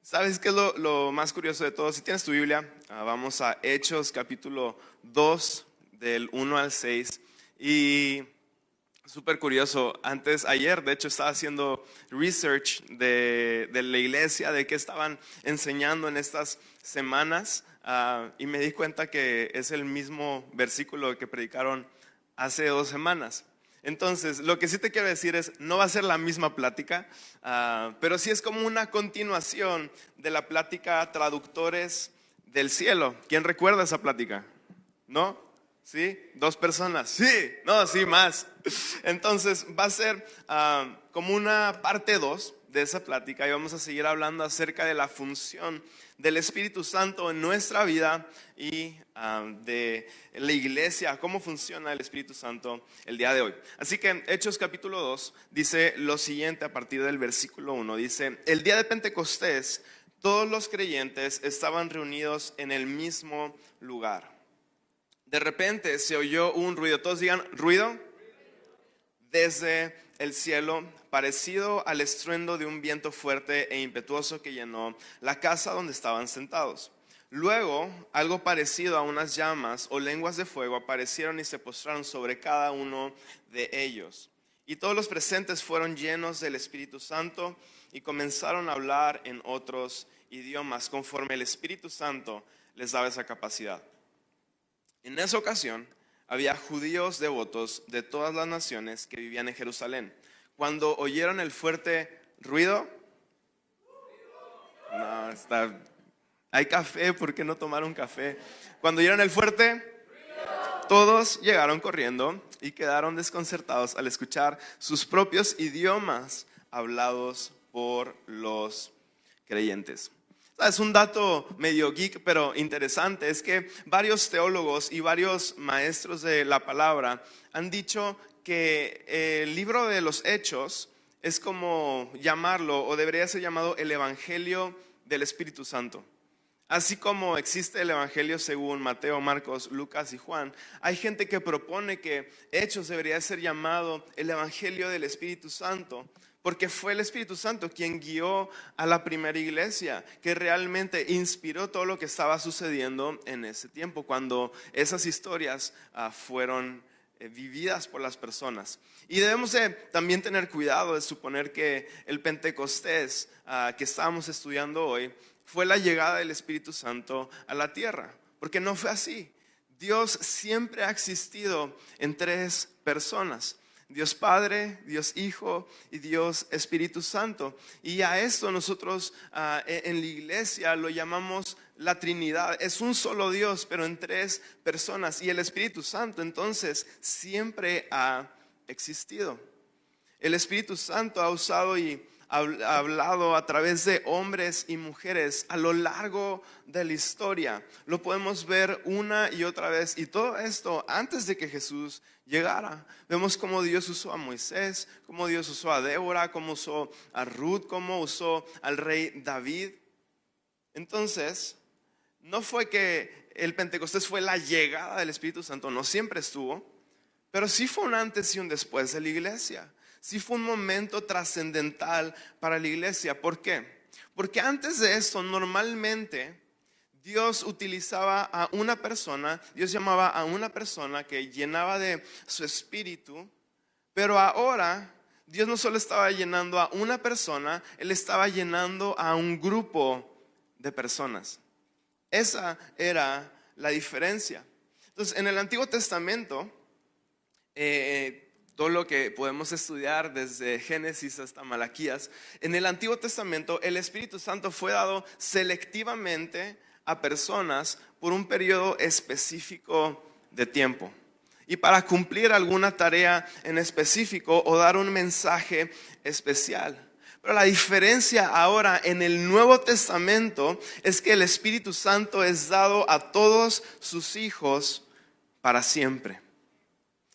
¿Sabes qué es lo más curioso de todo? Si tienes tu Biblia, vamos a Hechos capítulo 2 del 1 al 6. Y súper curioso, ayer de hecho estaba haciendo research de la iglesia, de qué estaban enseñando en estas semanas, y me di cuenta que es el mismo versículo que predicaron hace 2 semanas. Entonces, lo que sí te quiero decir es, no va a ser la misma plática, pero sí es como una continuación de la plática Traductores del Cielo. ¿Quién recuerda esa plática? ¿No? ¿Sí? 2 personas. Sí, no, sí, más. Entonces, va a ser como una parte 2 de esa plática y vamos a seguir hablando acerca de la función del Espíritu Santo en nuestra vida y de la iglesia, cómo funciona el Espíritu Santo el día de hoy. Así que Hechos capítulo 2 dice lo siguiente a partir del versículo 1. Dice, el día de Pentecostés todos los creyentes estaban reunidos en el mismo lugar. De repente se oyó un ruido, todos digan ruido, desde el cielo, parecido al estruendo de un viento fuerte e impetuoso que llenó la casa donde estaban sentados. Luego, algo parecido a unas llamas o lenguas de fuego aparecieron y se postraron sobre cada uno de ellos. Y todos los presentes fueron llenos del Espíritu Santo y comenzaron a hablar en otros idiomas, conforme el Espíritu Santo les daba esa capacidad. En esa ocasión, había judíos devotos de todas las naciones que vivían en Jerusalén. Cuando oyeron el fuerte ruido, hay café, ¿por qué no tomaron café? Cuando oyeron el fuerte, todos llegaron corriendo y quedaron desconcertados al escuchar sus propios idiomas hablados por los creyentes. Es un dato medio geek, pero interesante, es que varios teólogos y varios maestros de la palabra han dicho que el libro de los Hechos es como llamarlo, o debería ser llamado el Evangelio del Espíritu Santo. Así como existe el Evangelio según Mateo, Marcos, Lucas y Juan, hay gente que propone que Hechos debería ser llamado el Evangelio del Espíritu Santo, porque fue el Espíritu Santo quien guió a la primera iglesia, que realmente inspiró todo lo que estaba sucediendo en ese tiempo, cuando esas historias fueron vividas por las personas. Y debemos de también tener cuidado de suponer que el Pentecostés que estábamos estudiando hoy fue la llegada del Espíritu Santo a la tierra, porque no fue así. Dios siempre ha existido en 3 personas. Dios Padre, Dios Hijo y Dios Espíritu Santo. Y a esto nosotros en la iglesia lo llamamos la Trinidad. Es un solo Dios, pero en 3 personas. Y el Espíritu Santo entonces siempre ha existido. El Espíritu Santo ha usado y ha hablado a través de hombres y mujeres a lo largo de la historia. Lo podemos ver una y otra vez, y todo esto antes de que Jesús llegara. Vemos cómo Dios usó a Moisés, cómo Dios usó a Débora, cómo usó a Ruth, cómo usó al rey David. Entonces, no fue que el Pentecostés fue la llegada del Espíritu Santo, no siempre estuvo, pero sí fue un antes y un después de la iglesia. Sí fue un momento trascendental para la iglesia. ¿Por qué? Porque antes de esto normalmente Dios utilizaba a una persona, Dios llamaba a una persona que llenaba de su espíritu, pero ahora Dios no solo estaba llenando a una persona, Él estaba llenando a un grupo de personas. Esa era la diferencia. Entonces, en el Antiguo Testamento, todo lo que podemos estudiar desde Génesis hasta Malaquías, en el Antiguo Testamento el Espíritu Santo fue dado selectivamente a personas por un periodo específico de tiempo y para cumplir alguna tarea en específico o dar un mensaje especial. Pero la diferencia ahora en el Nuevo Testamento es que el Espíritu Santo es dado a todos sus hijos para siempre.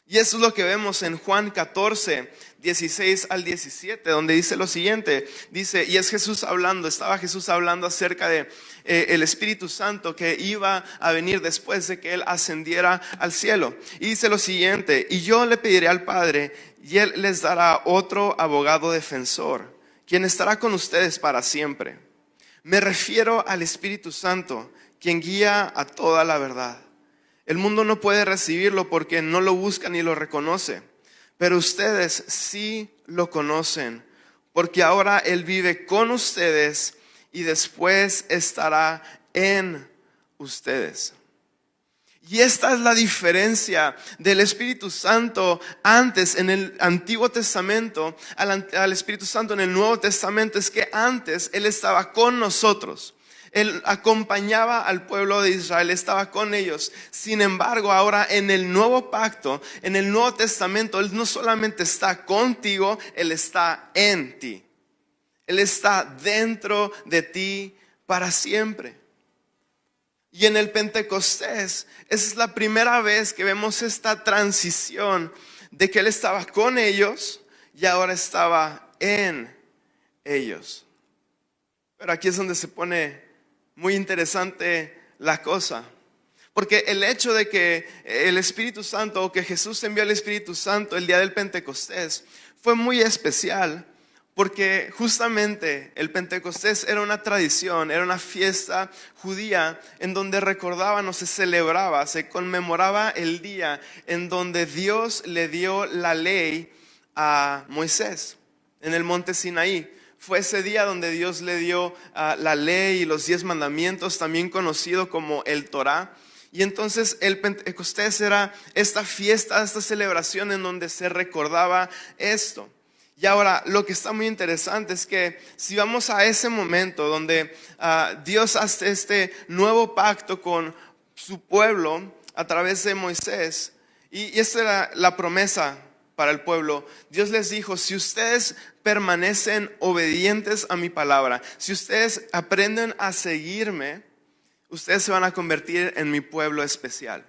Y eso es lo que vemos en Juan 14, 16 al 17, donde dice lo siguiente. Dice, y es Jesús hablando, estaba Jesús hablando acerca de el Espíritu Santo que iba a venir después de que Él ascendiera al cielo. Y dice lo siguiente, y yo le pediré al Padre, y Él les dará otro abogado defensor, quien estará con ustedes para siempre. Me refiero al Espíritu Santo, quien guía a toda la verdad. El mundo no puede recibirlo porque no lo busca ni lo reconoce, pero ustedes sí lo conocen, porque ahora Él vive con ustedes y después estará en ustedes. Y esta es la diferencia del Espíritu Santo antes en el Antiguo Testamento al Espíritu Santo en el Nuevo Testamento. Es que antes Él estaba con nosotros. Él acompañaba al pueblo de Israel, estaba con ellos. Sin embargo, ahora en el nuevo pacto, en el Nuevo Testamento, Él no solamente está contigo, Él está en ti. Él está dentro de ti para siempre. Y en el Pentecostés, esa es la primera vez que vemos esta transición de que Él estaba con ellos y ahora estaba en ellos. Pero aquí es donde se pone muy interesante la cosa. Porque el hecho de que el Espíritu Santo, o que Jesús envió al Espíritu Santo el día del Pentecostés, fue muy especial. Porque justamente el Pentecostés era una tradición, era una fiesta judía en donde recordaban o se celebraba, se conmemoraba el día en donde Dios le dio la ley a Moisés en el monte Sinaí. Fue ese día donde Dios le dio la ley y los 10 mandamientos, también conocido como el Torá. Y entonces el Pentecostés era esta fiesta, esta celebración en donde se recordaba esto. Y ahora lo que está muy interesante es que si vamos a ese momento donde Dios hace este nuevo pacto con su pueblo a través de Moisés, y esta era la promesa para el pueblo. Dios les dijo: si ustedes permanecen obedientes a mi palabra, si ustedes aprenden a seguirme, ustedes se van a convertir en mi pueblo especial.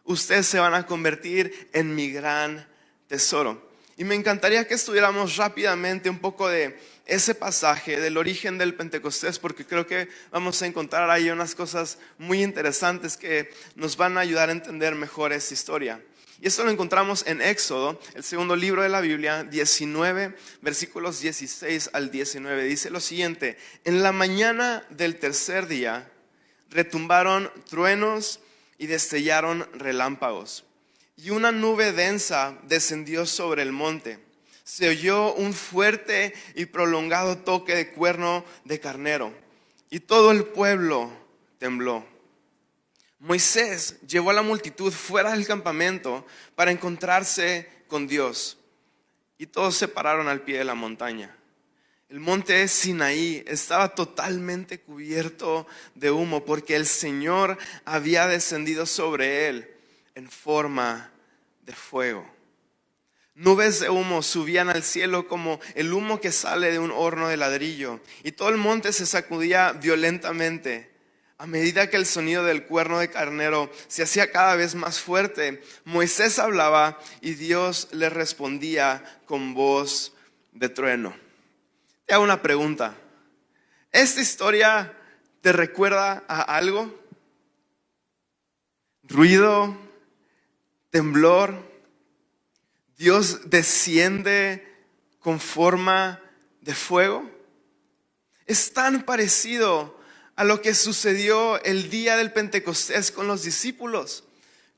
Ustedes se van a convertir en mi gran tesoro. Y me encantaría que estudiáramos rápidamente un poco de ese pasaje, del origen del Pentecostés, porque creo que vamos a encontrar ahí unas cosas muy interesantes que nos van a ayudar a entender mejor esta historia. Y esto lo encontramos en Éxodo, el segundo libro de la Biblia, 19, versículos 16 al 19. Dice lo siguiente: en la mañana del tercer día retumbaron truenos y destellaron relámpagos. Y una nube densa descendió sobre el monte. Se oyó un fuerte y prolongado toque de cuerno de carnero, y todo el pueblo tembló. Moisés llevó a la multitud fuera del campamento para encontrarse con Dios, y todos se pararon al pie de la montaña. El monte Sinaí estaba totalmente cubierto de humo, porque el Señor había descendido sobre él en forma de fuego. Nubes de humo subían al cielo como el humo que sale de un horno de ladrillo, y todo el monte se sacudía violentamente. A medida que el sonido del cuerno de carnero se hacía cada vez más fuerte, Moisés hablaba y Dios le respondía con voz de trueno. Te hago una pregunta. ¿Esta historia te recuerda a algo? ¿Ruido? ¿Temblor? ¿Dios desciende con forma de fuego? Es tan parecido a lo que sucedió el día del Pentecostés con los discípulos,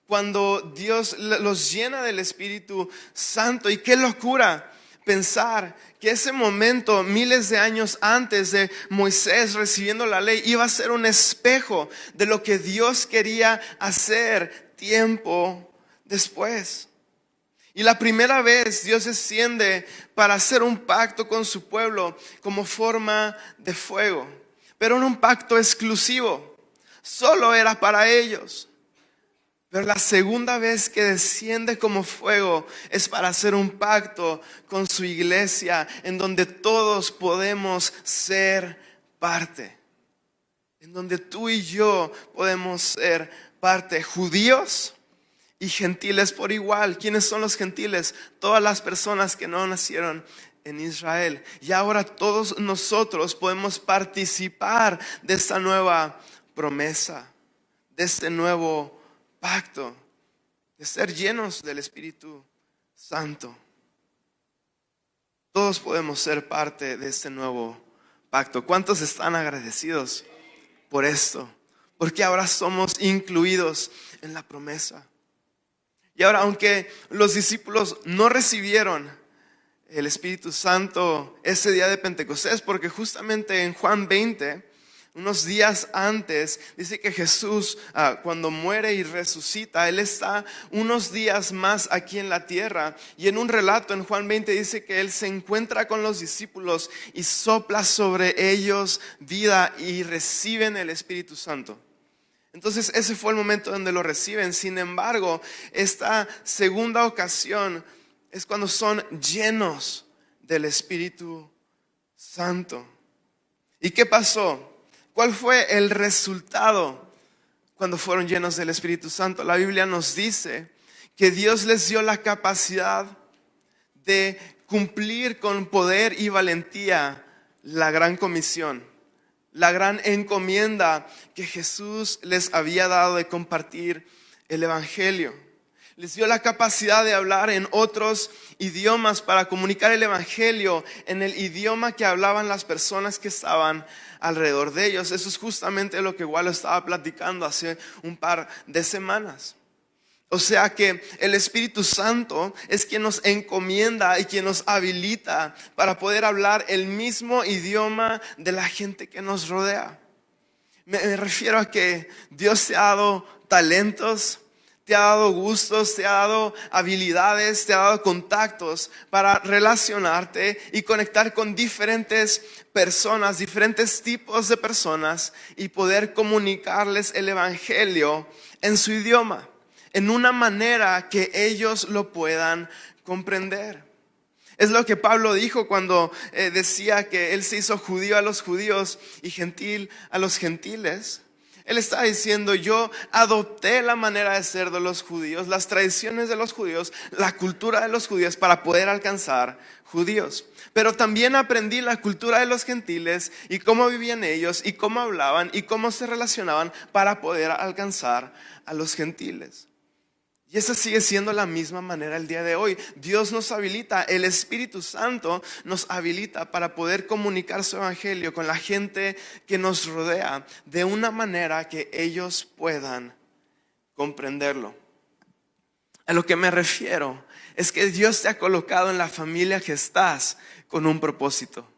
cuando Dios los llena del Espíritu Santo. Y qué locura pensar que ese momento, miles de años antes de Moisés recibiendo la ley, iba a ser un espejo de lo que Dios quería hacer tiempo después. Y la primera vez Dios desciende para hacer un pacto con su pueblo como forma de fuego. Pero no un pacto exclusivo, solo era para ellos. Pero la segunda vez que desciende como fuego es para hacer un pacto con su iglesia, en donde todos podemos ser parte. En donde tú y yo podemos ser parte, judíos y gentiles por igual. ¿Quiénes son los gentiles? Todas las personas que no nacieron en Israel. Y ahora todos nosotros podemos participar de esta nueva promesa, de este nuevo pacto, de ser llenos del Espíritu Santo. Todos podemos ser parte de este nuevo pacto. ¿Cuántos están agradecidos por esto? Porque ahora somos incluidos en la promesa. Y ahora, aunque los discípulos no recibieron el Espíritu Santo ese día de Pentecostés, porque justamente en Juan 20, unos días antes, dice que Jesús, cuando muere y resucita, Él está unos días más aquí en la tierra. Y en un relato en Juan 20 dice que Él se encuentra con los discípulos y sopla sobre ellos vida y reciben el Espíritu Santo. Entonces ese fue el momento donde lo reciben. Sin embargo, esta segunda ocasión es cuando son llenos del Espíritu Santo. ¿Y qué pasó? ¿Cuál fue el resultado cuando fueron llenos del Espíritu Santo? La Biblia nos dice que Dios les dio la capacidad de cumplir con poder y valentía la gran comisión, la gran encomienda que Jesús les había dado de compartir el Evangelio. Les dio la capacidad de hablar en otros idiomas para comunicar el Evangelio en el idioma que hablaban las personas que estaban alrededor de ellos. Eso es justamente lo que Walo estaba platicando hace un par de semanas. O sea que el Espíritu Santo es quien nos encomienda y quien nos habilita para poder hablar el mismo idioma de la gente que nos rodea. Me refiero a que Dios te ha dado talentos, te ha dado gustos, te ha dado habilidades, te ha dado contactos para relacionarte y conectar con diferentes personas, diferentes tipos de personas y poder comunicarles el Evangelio en su idioma, en una manera que ellos lo puedan comprender. Es lo que Pablo dijo cuando decía que él se hizo judío a los judíos y gentil a los gentiles. Él está diciendo, yo adopté la manera de ser de los judíos, las tradiciones de los judíos, la cultura de los judíos para poder alcanzar judíos. Pero también aprendí la cultura de los gentiles y cómo vivían ellos y cómo hablaban y cómo se relacionaban para poder alcanzar a los gentiles. Y esa sigue siendo la misma manera el día de hoy. Dios nos habilita, el Espíritu Santo nos habilita para poder comunicar su evangelio con la gente que nos rodea de una manera que ellos puedan comprenderlo. A lo que me refiero es que Dios te ha colocado en la familia que estás con un propósito.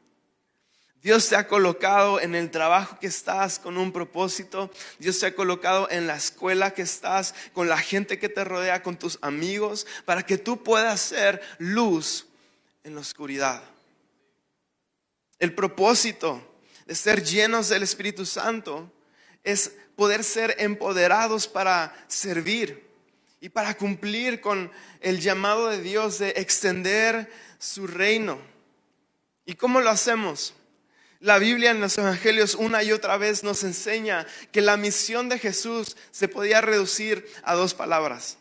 Dios te ha colocado en el trabajo que estás con un propósito. Dios te ha colocado en la escuela que estás, con la gente que te rodea, con tus amigos, para que tú puedas ser luz en la oscuridad. El propósito de ser llenos del Espíritu Santo es poder ser empoderados para servir y para cumplir con el llamado de Dios de extender su reino. ¿Y cómo lo hacemos? La Biblia en los evangelios una y otra vez nos enseña que la misión de Jesús se podía reducir a 2 palabras.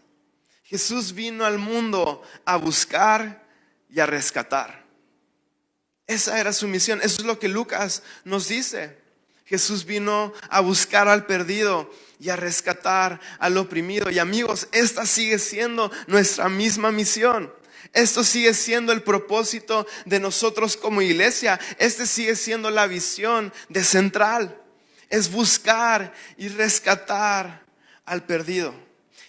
Jesús vino al mundo a buscar y a rescatar. Esa era su misión. Eso es lo que Lucas nos dice. Jesús vino a buscar al perdido y a rescatar al oprimido. Y amigos, esta sigue siendo nuestra misma misión. Esto sigue siendo el propósito de nosotros como iglesia. Este sigue siendo la visión de Central. Es buscar y rescatar al perdido.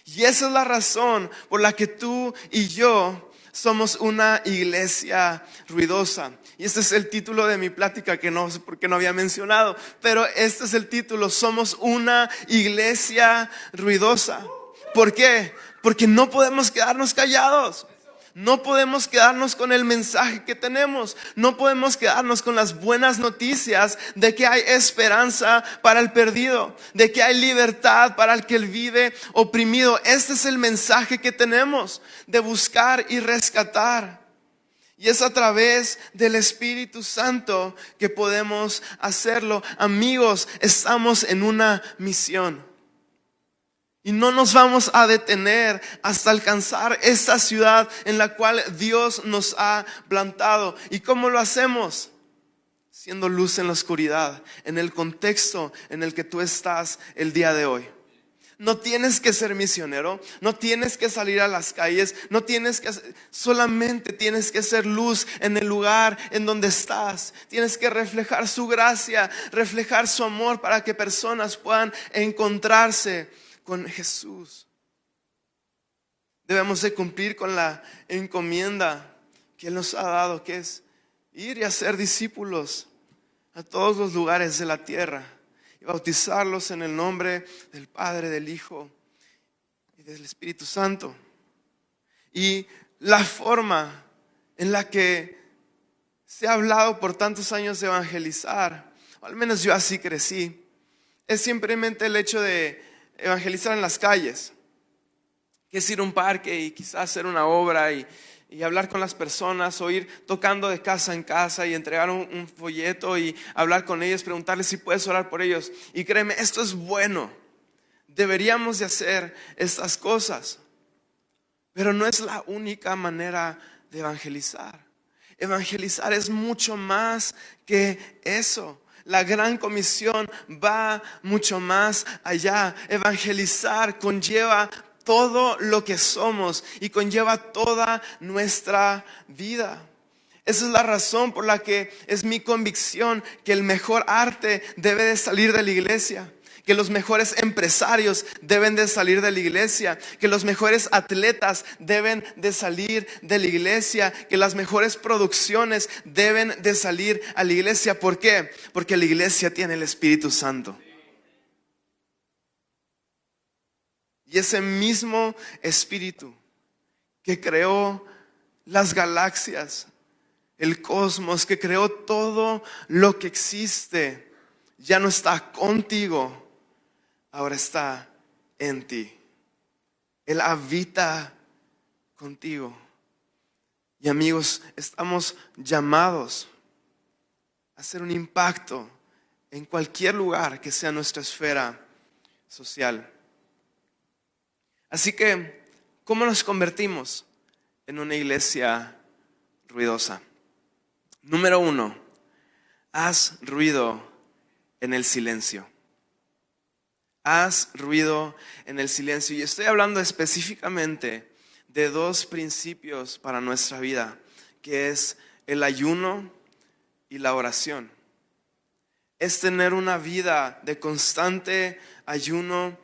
Y esa es la razón por la que tú y yo somos una iglesia ruidosa. Y este es el título de mi plática que no sé por qué no había mencionado. Pero este es el título. Somos una iglesia ruidosa. ¿Por qué? Porque no podemos quedarnos callados. No podemos quedarnos con el mensaje que tenemos. No podemos quedarnos con las buenas noticias de que hay esperanza para el perdido, de que hay libertad para el que vive oprimido. Este es el mensaje que tenemos, de buscar y rescatar. Y es a través del Espíritu Santo que podemos hacerlo. Amigos, estamos en una misión. Y no nos vamos a detener hasta alcanzar esta ciudad en la cual Dios nos ha plantado. ¿Y cómo lo hacemos? Siendo luz en la oscuridad, en el contexto en el que tú estás el día de hoy. No tienes que ser misionero, no tienes que salir a las calles, solamente tienes que ser luz en el lugar en donde estás. Tienes que reflejar su gracia, reflejar su amor para que personas puedan encontrarse con Jesús. Debemos de cumplir con la encomienda que Él nos ha dado, que es ir y hacer discípulos a todos los lugares de la tierra y bautizarlos en el nombre del Padre, del Hijo y del Espíritu Santo. Y la forma en la que se ha hablado por tantos años de evangelizar, o al menos yo así crecí, es simplemente el hecho de evangelizar en las calles, que es ir a un parque y quizás hacer una obra y hablar con las personas, o ir tocando de casa en casa y entregar un folleto y hablar con ellos, preguntarles si puedes orar por ellos. Y créeme, esto es bueno. Deberíamos de hacer estas cosas, pero no es la única manera de evangelizar. Evangelizar es mucho más que eso. La gran comisión va mucho más allá. Evangelizar conlleva todo lo que somos y conlleva toda nuestra vida. Esa es la razón por la que es mi convicción que el mejor arte debe de salir de la iglesia, que los mejores empresarios deben de salir de la iglesia, que los mejores atletas deben de salir de la iglesia, que las mejores producciones deben de salir a la iglesia. ¿Por qué? Porque la iglesia tiene el Espíritu Santo. Y ese mismo Espíritu que creó las galaxias, el cosmos, que creó todo lo que existe, ya no está contigo, ahora está en ti. Él habita contigo. Y amigos, estamos llamados a hacer un impacto en cualquier lugar que sea nuestra esfera social. Así que, ¿cómo nos convertimos en una iglesia ruidosa? Número 1, haz ruido en el silencio. Haz ruido en el silencio. Y estoy hablando específicamente de 2 principios para nuestra vida, que es el ayuno y la oración. Es tener una vida de constante ayuno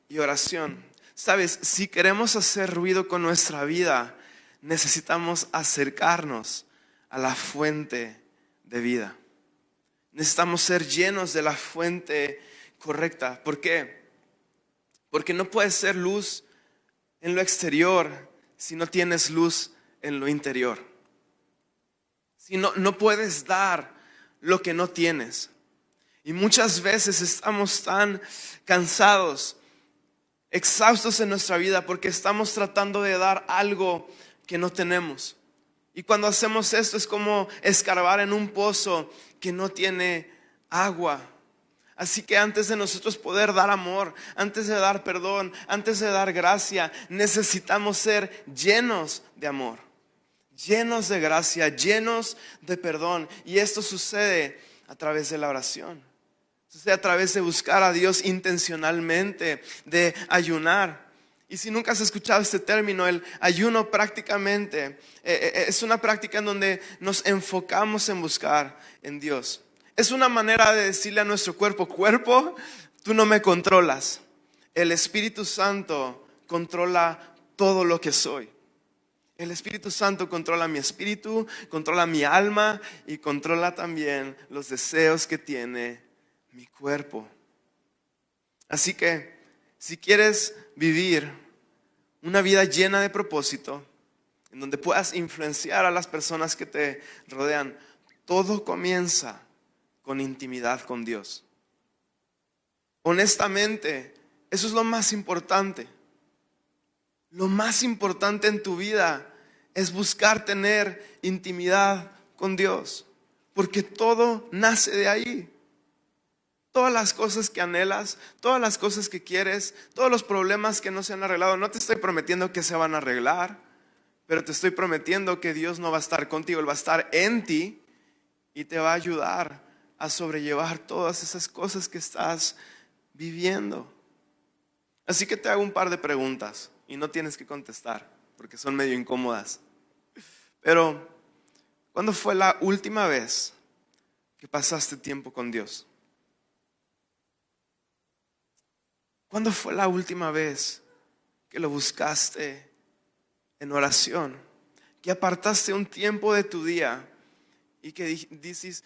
y oración. Sabes, si queremos hacer ruido con nuestra vida, necesitamos acercarnos a la fuente de vida. Necesitamos ser llenos de la fuente correcta. ¿Por qué? Porque no puedes ser luz en lo exterior si no tienes luz en lo interior. Si no puedes dar lo que no tienes. Y muchas veces estamos tan cansados, exhaustos en nuestra vida porque estamos tratando de dar algo que no tenemos. Y cuando hacemos esto es como escarbar en un pozo que no tiene agua. Así que antes de nosotros poder dar amor, antes de dar perdón, antes de dar gracia, necesitamos ser llenos de amor, llenos de gracia, llenos de perdón. Y esto sucede a través de la oración. Sucede a través de buscar a Dios intencionalmente, de ayunar. Y si nunca has escuchado este término, el ayuno prácticamente es una práctica en donde nos enfocamos en buscar en Dios. Es una manera de decirle a nuestro cuerpo, tú no me controlas. El Espíritu Santo controla todo lo que soy. El Espíritu Santo controla mi espíritu, controla mi alma y controla también los deseos que tiene mi cuerpo. Así que si quieres vivir una vida llena de propósito, en donde puedas influenciar a las personas que te rodean, todo comienza con intimidad con Dios. Honestamente, eso es lo más importante. Lo más importante en tu vida es buscar tener intimidad con Dios, porque todo nace de ahí. Todas las cosas que anhelas, todas las cosas que quieres, todos los problemas que no se han arreglado, no te estoy prometiendo que se van a arreglar, pero te estoy prometiendo que Dios no va a estar contigo, Él va a estar en ti y te va a ayudar a sobrellevar todas esas cosas que estás viviendo. Así que te hago un par de preguntas y no tienes que contestar porque son medio incómodas. Pero, ¿cuándo fue la última vez que pasaste tiempo con Dios? ¿Cuándo fue la última vez que lo buscaste en oración? Que apartaste un tiempo de tu día y que dices,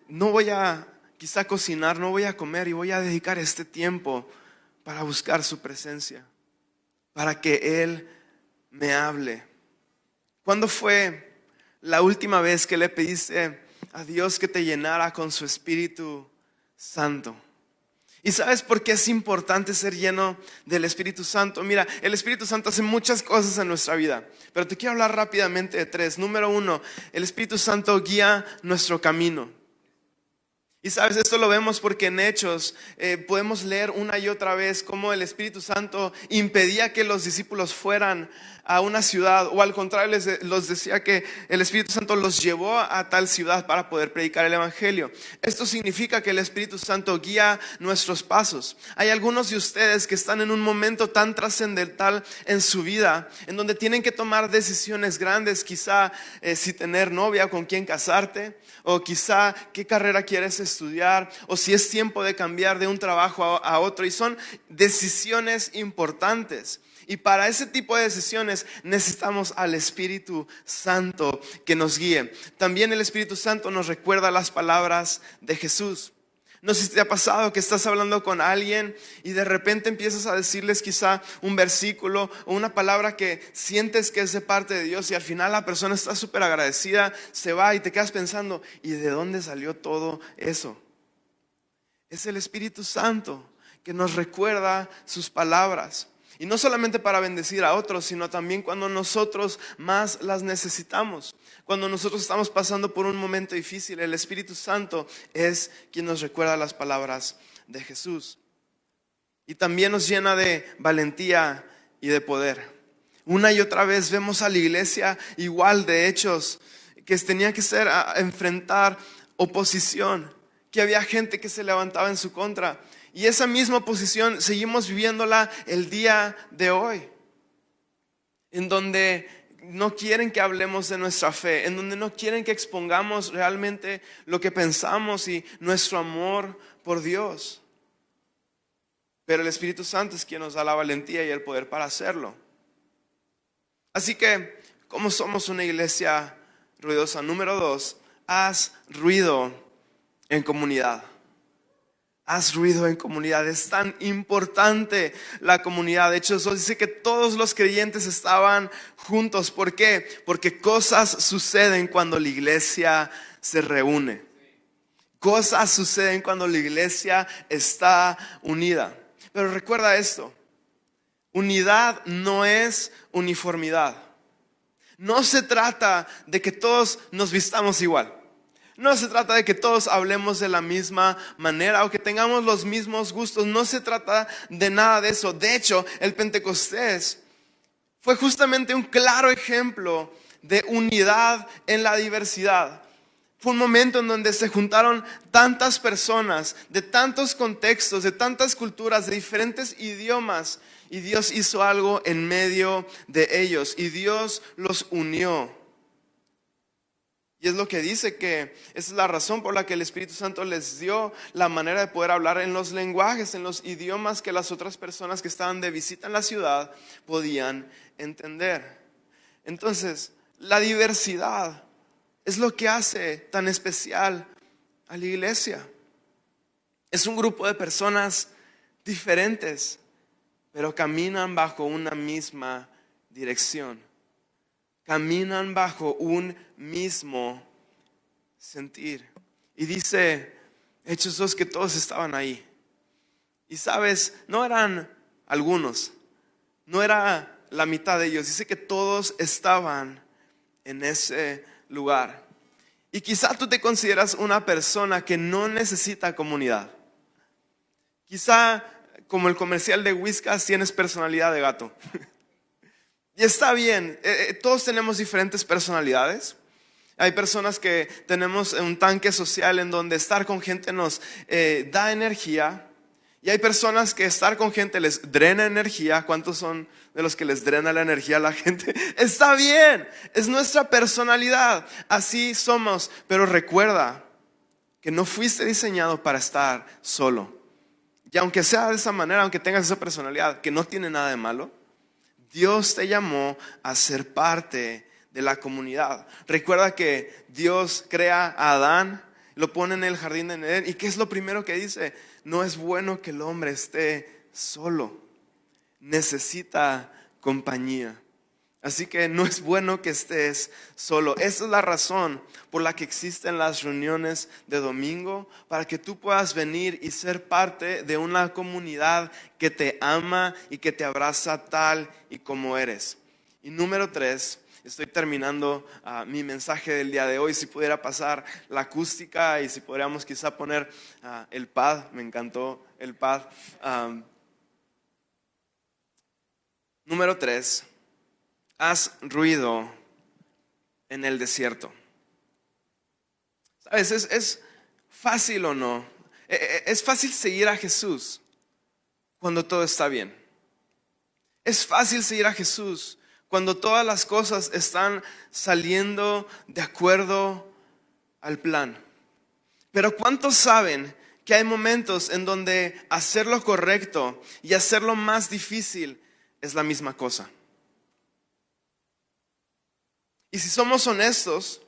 no voy a quizá cocinar, no voy a comer y voy a dedicar este tiempo para buscar su presencia, para que Él me hable. ¿Cuándo fue la última vez que le pediste a Dios que te llenara con su Espíritu Santo? ¿Y sabes por qué es importante ser lleno del Espíritu Santo? Mira, el Espíritu Santo hace muchas cosas en nuestra vida, pero te quiero hablar rápidamente de 3. Número 1, el Espíritu Santo guía nuestro camino. Y sabes, esto lo vemos porque en Hechos podemos leer una y otra vez cómo el Espíritu Santo impedía que los discípulos fueran a una ciudad, o al contrario los decía que el Espíritu Santo los llevó a tal ciudad para poder predicar el Evangelio. Esto significa que el Espíritu Santo guía nuestros pasos. Hay algunos de ustedes que están en un momento tan trascendental en su vida, en donde tienen que tomar decisiones grandes, quizá si tener novia o con quién casarte, o quizá qué carrera quieres estudiar, o si es tiempo de cambiar de un trabajo a otro, y son decisiones importantes. Y para ese tipo de decisiones necesitamos al Espíritu Santo que nos guíe. También el Espíritu Santo nos recuerda las palabras de Jesús. No sé si te ha pasado que estás hablando con alguien y de repente empiezas a decirles quizá un versículo o una palabra que sientes que es de parte de Dios, y al final la persona está súper agradecida, se va y te quedas pensando, ¿y de dónde salió todo eso? Es el Espíritu Santo que nos recuerda sus palabras. Y no solamente para bendecir a otros, sino también cuando nosotros más las necesitamos. Cuando nosotros estamos pasando por un momento difícil, el Espíritu Santo es quien nos recuerda las palabras de Jesús. Y también nos llena de valentía y de poder. Una y otra vez vemos a la iglesia igual de Hechos, que tenía que ser a enfrentar oposición, que había gente que se levantaba en su contra. Y esa misma posición seguimos viviéndola el día de hoy, en donde no quieren que hablemos de nuestra fe, en donde no quieren que expongamos realmente lo que pensamos y nuestro amor por Dios. Pero el Espíritu Santo es quien nos da la valentía y el poder para hacerlo. Así que, como somos una iglesia ruidosa, número 2, haz ruido en comunidad. Haz ruido en comunidad. Es tan importante la comunidad. De hecho, eso dice que todos los creyentes estaban juntos. ¿Por qué? Porque cosas suceden cuando la iglesia se reúne. Cosas suceden cuando la iglesia está unida. Pero recuerda esto: unidad no es uniformidad. No se trata de que todos nos vistamos igual. No se trata de que todos hablemos de la misma manera o que tengamos los mismos gustos. No se trata de nada de eso. De hecho, el Pentecostés fue justamente un claro ejemplo de unidad en la diversidad. Fue un momento en donde se juntaron tantas personas de tantos contextos, de tantas culturas, de diferentes idiomas, y Dios hizo algo en medio de ellos y Dios los unió. Y es lo que dice que esa es la razón por la que el Espíritu Santo les dio la manera de poder hablar en los lenguajes, en los idiomas que las otras personas que estaban de visita en la ciudad podían entender. Entonces, la diversidad es lo que hace tan especial a la iglesia. Es un grupo de personas diferentes, pero caminan bajo una misma dirección. Caminan bajo un mismo sentir. Y dice Hechos 2 que todos estaban ahí. Y sabes, no eran algunos, no era la mitad de ellos. Dice que todos estaban en ese lugar. Y quizá tú te consideras una persona que no necesita comunidad. Quizá, como el comercial de Whiskas, tienes personalidad de gato. Y está bien, todos tenemos diferentes personalidades. Hay personas que tenemos un tanque social en donde estar con gente nos da energía. Y Y hay personas que estar con gente les drena energía. ¿Cuántos son de los que les drena la energía a la gente? Está bien, es nuestra personalidad, así somos. Pero recuerda que no fuiste diseñado para estar solo. Y aunque sea de esa manera, aunque tengas esa personalidad, que no tiene nada de malo, Dios te llamó a ser parte de la comunidad. Recuerda que Dios crea a Adán, lo pone en el jardín de Edén. ¿Y qué es lo primero que dice? No es bueno que el hombre esté solo. Necesita compañía. Así que no es bueno que estés solo. Esa es la razón por la que existen las reuniones de domingo, para que tú puedas venir y ser parte de una comunidad que te ama y que te abraza tal y como eres. Y número 3, estoy terminando mi mensaje del día de hoy. Si pudiera pasar la acústica y si podríamos quizá poner el pad, me encantó el pad. Número 3. Haz ruido en el desierto. ¿Sabes? ¿Es fácil o no? Es fácil seguir a Jesús cuando todo está bien. Es fácil seguir a Jesús cuando todas las cosas están saliendo de acuerdo al plan. Pero ¿cuántos saben que hay momentos en donde hacer lo correcto y hacerlo más difícil es la misma cosa? Y si somos honestos,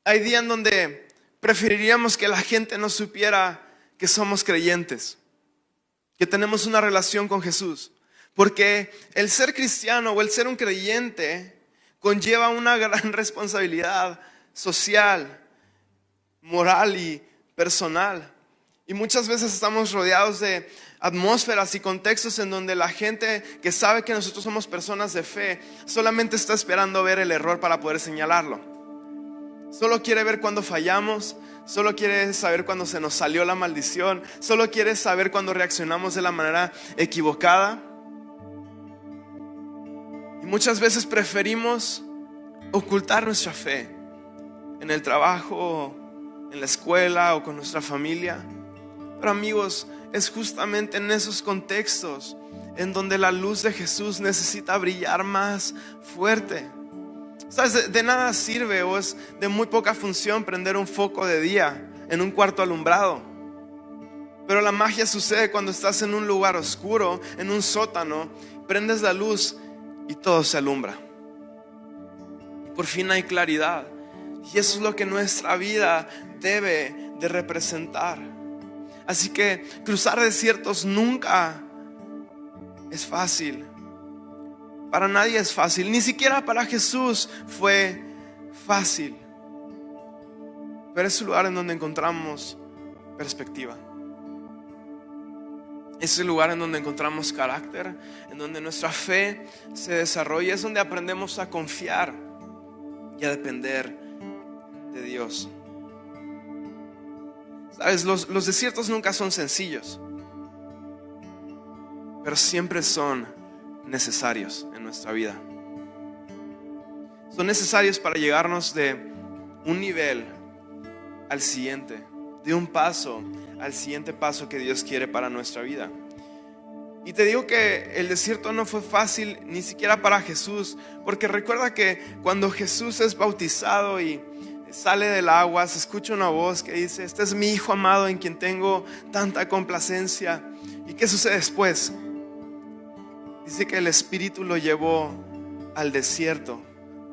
hay días en donde preferiríamos que la gente no supiera que somos creyentes, que tenemos una relación con Jesús. Porque el ser cristiano o el ser un creyente conlleva una gran responsabilidad social, moral y personal. Y muchas veces estamos rodeados de atmósferas y contextos en donde la gente que sabe que nosotros somos personas de fe solamente está esperando ver el error para poder señalarlo. Solo quiere ver cuando fallamos, solo quiere saber cuando se nos salió la maldición, solo quiere saber cuando reaccionamos de la manera equivocada. Y muchas veces preferimos ocultar nuestra fe en el trabajo, en la escuela o con nuestra familia. Pero amigos, es justamente en esos contextos en donde la luz de Jesús necesita brillar más fuerte. ¿Sabes? De nada sirve o es de muy poca función prender un foco de día en un cuarto alumbrado. Pero la magia sucede cuando estás en un lugar oscuro, en un sótano, prendes la luz y todo se alumbra. Por fin hay claridad. Y eso es lo que nuestra vida debe de representar. Así que cruzar desiertos nunca es fácil. Para nadie es fácil. Ni siquiera para Jesús fue fácil. Pero es el lugar en donde encontramos perspectiva. Es el lugar en donde encontramos carácter, en donde nuestra fe se desarrolla. Es donde aprendemos a confiar y a depender de Dios. ¿Sabes? Los desiertos nunca son sencillos, pero siempre son necesarios en nuestra vida. Son necesarios para llegarnos de un nivel al siguiente, de un paso al siguiente paso que Dios quiere para nuestra vida. Y te digo que el desierto no fue fácil ni siquiera para Jesús, porque recuerda que cuando Jesús es bautizado y sale del agua, se escucha una voz que dice: este es mi hijo amado en quien tengo tanta complacencia. ¿Y qué sucede después? Dice que el Espíritu lo llevó al desierto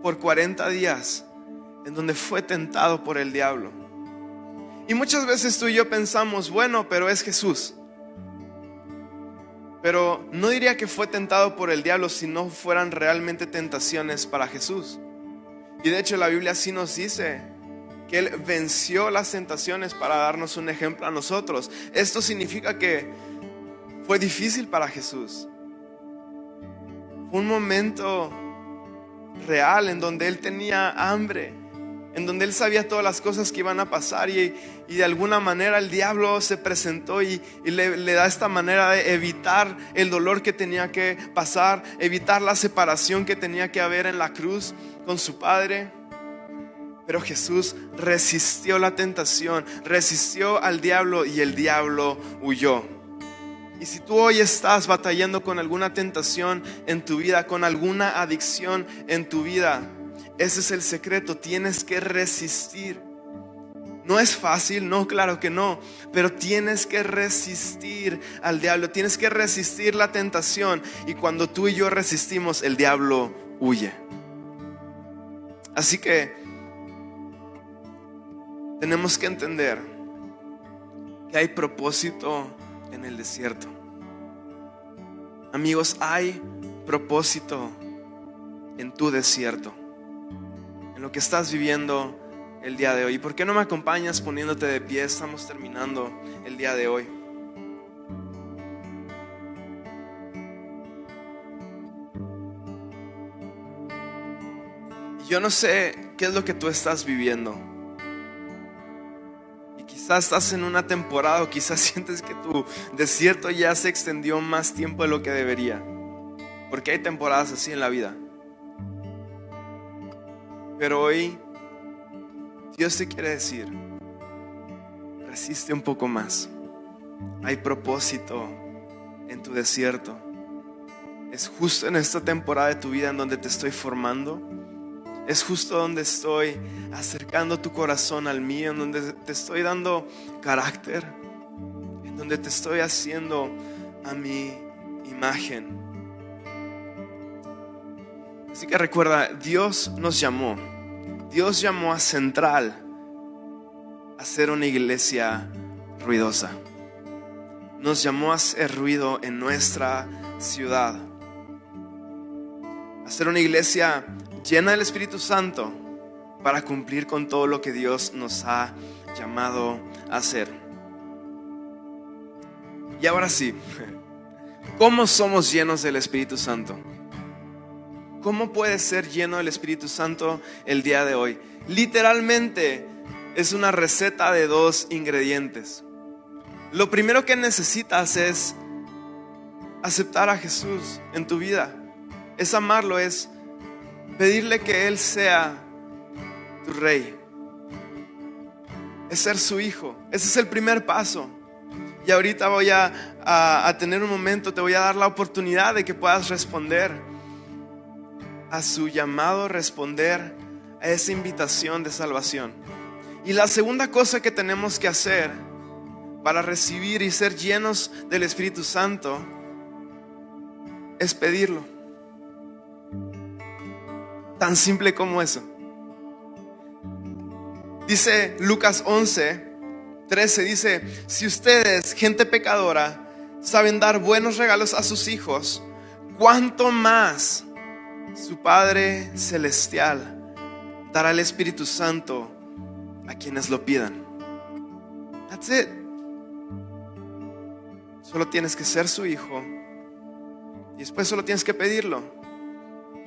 por 40 días, en donde fue tentado por el diablo. Y muchas veces tú y yo pensamos, bueno, pero es Jesús. Pero no diría que fue tentado por el diablo si no fueran realmente tentaciones para Jesús. Y de hecho la Biblia sí nos dice que Él venció las tentaciones para darnos un ejemplo a nosotros. Esto significa que fue difícil para Jesús. Fue un momento real en donde Él tenía hambre, en donde Él sabía todas las cosas que iban a pasar y de alguna manera el diablo se presentó y le da esta manera de evitar el dolor que tenía que pasar, evitar la separación que tenía que haber en la cruz con su Padre. Pero Jesús resistió la tentación, resistió al diablo y el diablo huyó. Y si tú hoy estás batallando con alguna tentación en tu vida, con alguna adicción en tu vida, ese es el secreto, tienes que resistir. No es fácil, no, claro que no, pero tienes que resistir al diablo, tienes que resistir la tentación, y cuando tú y yo resistimos, el diablo huye. Así que tenemos que entender que hay propósito en el desierto. Amigos, hay propósito en tu desierto, en lo que estás viviendo el día de hoy. ¿Y por qué no me acompañas poniéndote de pie? Estamos terminando el día de hoy. Yo no sé qué es lo que tú estás viviendo. Y quizás estás en una temporada, o quizás sientes que tu desierto ya se extendió más tiempo de lo que debería. Porque hay temporadas así en la vida. Pero hoy Dios te quiere decir: resiste un poco más. Hay propósito en tu desierto. Es justo en esta temporada de tu vida en donde te estoy formando. Es justo donde estoy acercando tu corazón al mío, en donde te estoy dando carácter, en donde te estoy haciendo a mi imagen. Así que recuerda, Dios nos llamó. Dios llamó a Central a ser una iglesia ruidosa. Nos llamó a hacer ruido en nuestra ciudad, a ser una iglesia llena del Espíritu Santo para cumplir con todo lo que Dios nos ha llamado a hacer. Y ahora sí, ¿cómo somos llenos del Espíritu Santo? ¿Cómo puedes ser lleno del Espíritu Santo el día de hoy? Literalmente es una receta de 2 ingredientes. Lo primero que necesitas es aceptar a Jesús en tu vida. Es amarlo, es pedirle que Él sea tu rey. Es ser su hijo. Ese es el primer paso. Y ahorita voy a tener un momento, te voy a dar la oportunidad de que puedas responder a su llamado, responder a esa invitación de salvación. Y la segunda cosa que tenemos que hacer para recibir y ser llenos del Espíritu Santo es pedirlo. Tan simple como eso. Dice Lucas 11:13, dice: si ustedes, gente pecadora, saben dar buenos regalos a sus hijos, ¿cuánto más su Padre Celestial dará el Espíritu Santo a quienes lo pidan? That's it. Solo tienes que ser su hijo y después solo tienes que pedirlo,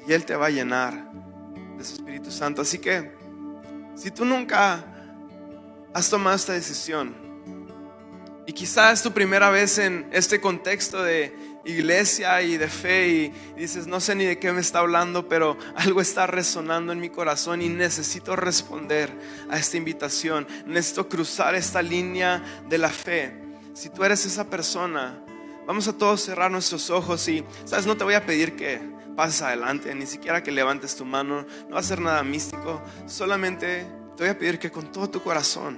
y Él te va a llenar de su Espíritu Santo. Así que si tú nunca has tomado esta decisión, y quizás es tu primera vez en este contexto de iglesia y de fe, y dices: no sé ni de qué me está hablando, pero algo está resonando en mi corazón y necesito responder a esta invitación, necesito cruzar esta línea de la fe. Si tú eres esa persona, vamos a todos cerrar nuestros ojos y, ¿sabes? No te voy a pedir que pases adelante, ni siquiera que levantes tu mano, no va a ser nada místico. Solamente te voy a pedir que con todo tu corazón,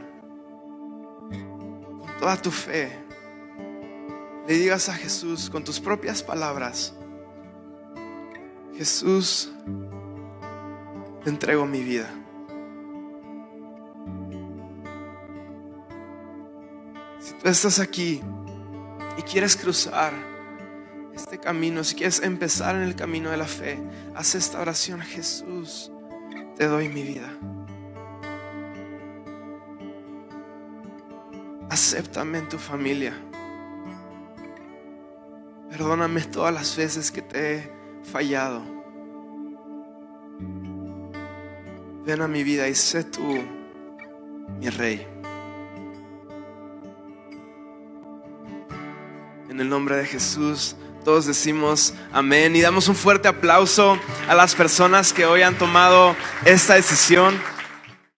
con toda tu fe, le digas a Jesús con tus propias palabras: Jesús, te entrego mi vida. Si tú estás aquí y quieres cruzar este camino, si quieres empezar en el camino de la fe, haz esta oración: Jesús, te doy mi vida. Acéptame en tu familia. Perdóname todas las veces que te he fallado. Ven a mi vida y sé tú mi rey. En el nombre de Jesús, todos decimos amén, y damos un fuerte aplauso a las personas que hoy han tomado esta decisión.